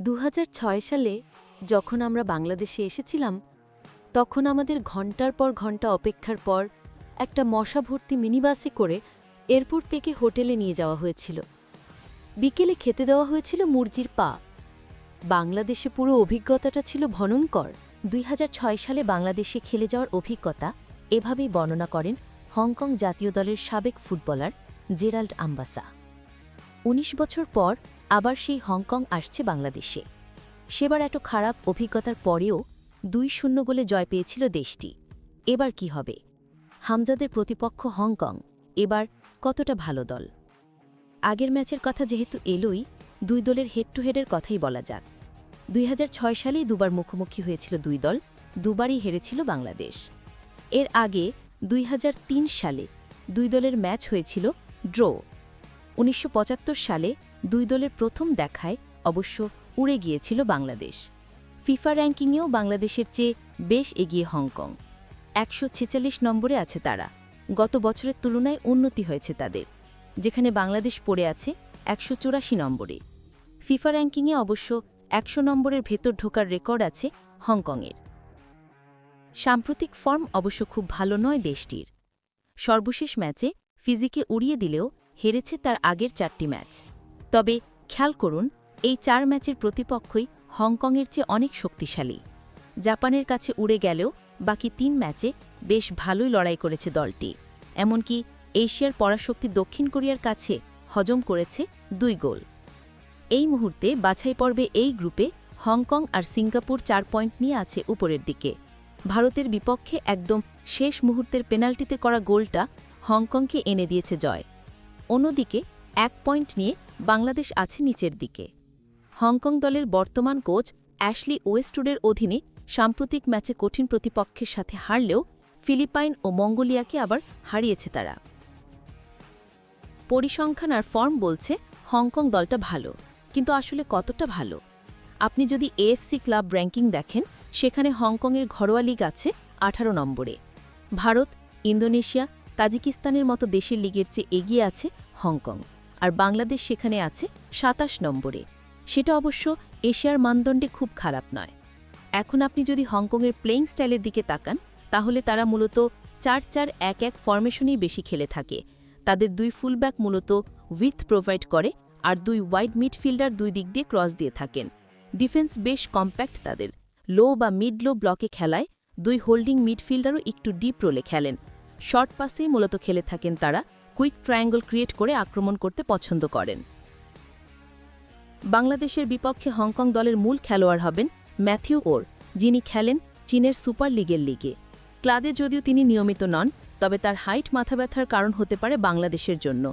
২০০৬ সালে যখন আমরা বাংলাদেশে এসেছিলাম তখন আমাদের ঘণ্টার পর ঘণ্টা অপেক্ষার পর একটা মশাভর্তি মিনিবাসে করে এয়ারপোর্ট থেকে হোটেলে নিয়ে যাওয়া হয়েছিল। বিকেলে খেতে দেওয়া হয়েছিল মুরগির পা। বাংলাদেশে পুরো অভিজ্ঞতাটা ছিল ভয়ঙ্কর। ২০০৬ সালে বাংলাদেশে খেলে যাওয়ার অভিজ্ঞতা এভাবেই বর্ণনা করেন হংকং জাতীয় দলের সাবেক ফুটবলার জেরাল্ড আম্বাসা। ১৯ বছর পর আবার সেই হংকং আসছে বাংলাদেশে। সেবার এত খারাপ অভিজ্ঞতার পরেও ২-০ গোলে জয় পেয়েছিল দেশটি। এবার কি হবে? হামজাদের প্রতিপক্ষ হংকং এবার কতটা ভালো দল? আগের ম্যাচের কথা যেহেতু এলোই, দুই দলের হেড টু হেডের কথাই বলা যাক। ২০০৬ সালেই দুবার মুখোমুখি হয়েছিল দুই দল, দুবারই হেরেছিল বাংলাদেশ। এর আগে ২০০৩ সালে দুই দলের ম্যাচ হয়েছিল ড্র। ১৯৭৫ সালে দুই দলের প্রথম দেখায় অবশ্য উড়ে গিয়েছিল বাংলাদেশ। ফিফা র্যাঙ্কিংয়েও বাংলাদেশের চেয়ে বেশ এগিয়ে হংকং। ১৪৬ নম্বরে আছে তারা। গত বছরের তুলনায় উন্নতি হয়েছে তাদের, যেখানে বাংলাদেশ পড়ে আছে ১৮৪ নম্বরে। ফিফা র্যাঙ্কিংয়ে অবশ্য ১০০ নম্বরের ভেতর ঢোকার রেকর্ড আছে হংকংয়ের। সাম্প্রতিক ফর্ম অবশ্য খুব ভালো নয় দেশটির। সর্বশেষ ম্যাচে ফিজিকে উড়িয়ে দিলেও হেরেছে তার আগের ৪টি ম্যাচ। তবে খেয়াল করুন, এই ৪ ম্যাচের প্রতিপক্ষই হংকংয়ের চেয়ে অনেক শক্তিশালী। জাপানের কাছে উড়ে গেলেও বাকি ৩ ম্যাচে বেশ ভালোই লড়াই করেছে দলটি। এমনকি এশিয়ার পরাশক্তি দক্ষিণ কোরিয়ার কাছে হজম করেছে ২ গোল। এই মুহূর্তে বাছাই পর্বে এই গ্রুপে হংকং আর সিঙ্গাপুর ৪ পয়েন্ট নিয়ে আছে উপরের দিকে। ভারতের বিপক্ষে একদম শেষ মুহূর্তের পেনাল্টিতে করা গোলটা হংকংকে এনে দিয়েছে জয়। অন্যদিকে ১ পয়েন্ট নিয়ে বাংলাদেশ আছে নিচের দিকে। হংকং দলের বর্তমান কোচ অ্যাশলি ওয়েস্টউডের অধীনে সাম্প্রতিক ম্যাচে কঠিন প্রতিপক্ষের সাথে হারলেও ফিলিপাইন ও মঙ্গোলিয়াকে আবার হারিয়েছে তারা। পরিসংখ্যান আর ফর্ম বলছে হংকং দলটা ভালো, কিন্তু আসলে কতটা ভালো? আপনি যদি এএফসি ক্লাব র্যাঙ্কিং দেখেন, সেখানে হংকংয়ের ঘরোয়া লিগ আছে ১৮ নম্বরে। ভারত, ইন্দোনেশিয়া, তাজিকিস্তানের মতো দেশের লিগের চেয়ে এগিয়ে আছে হংকং, আর বাংলাদেশ সেখানে আছে ২৭ নম্বরে। সেটা অবশ্য এশিয়ার মানদণ্ডে খুব খারাপ নয়। এখন আপনি যদি হংকংয়ের প্লেইং স্টাইলের দিকে তাকান, তাহলে তারা মূলত ৪-৪-১-১ ফরমেশনেই বেশি খেলে থাকে। তাদের ২ ফুলব্যাক মূলত উইথ প্রোভাইড করে, আর ২ ওয়াইড মিডফিল্ডার ২ দিক দিয়ে ক্রস দিয়ে থাকেন। ডিফেন্স বেশ কম্প্যাক্ট তাদের। লো বা মিড লো ব্লকে খেলায় ২ হোল্ডিং মিডফিল্ডারও একটু ডিপ রোলে খেলেন। শর্ট পাসেই মূলত খেলে থাকেন তারা, কুইক ট্রায়াঙ্গল ক্রিয়েট করে আক্রমণ করতে পছন্দ করেন। বাংলাদেশের বিপক্ষে হংকং দলের মূল খেলোয়াড় হবেন ম্যাথিউ ওর, যিনি খেলেন চীনের সুপার লিগের লিগে। ক্লাবে যদিও তিনি নিয়মিত নন, তবে তার হাইট মাথা ব্যথার কারণ হতে পারে বাংলাদেশের জন্য।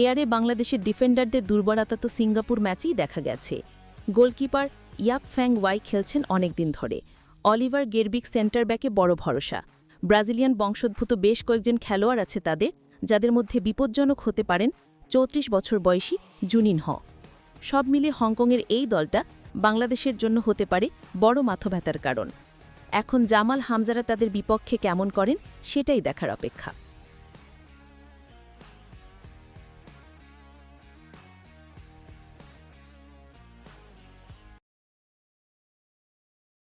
এয়ারে বাংলাদেশের ডিফেন্ডারদের দুর্বলতা তো সিঙ্গাপুর ম্যাচেই দেখা গেছে। গোলকিপার ইয়াপ ফ্যাং ওয়াই খেলছেন অনেকদিন ধরে। অলিভার গেরবিক সেন্টার ব্যাকে বড় ভরসা। ব্রাজিলিয়ান বংশোদ্ভূত বেশ কয়েকজন খেলোয়াড় আছে তাদের, যাদের মধ্যে বিপজ্জনক হতে পারেন ৩৪ বছর বয়সী জুনিন হ। সব মিলিয়ে হংকংয়ের এই দলটা বাংলাদেশের জন্য হতে পারে বড় মাথাব্যথার কারণ। এখন জামাল হামজারা তাদের বিপক্ষে কেমন করেন, সেটাই দেখার অপেক্ষা।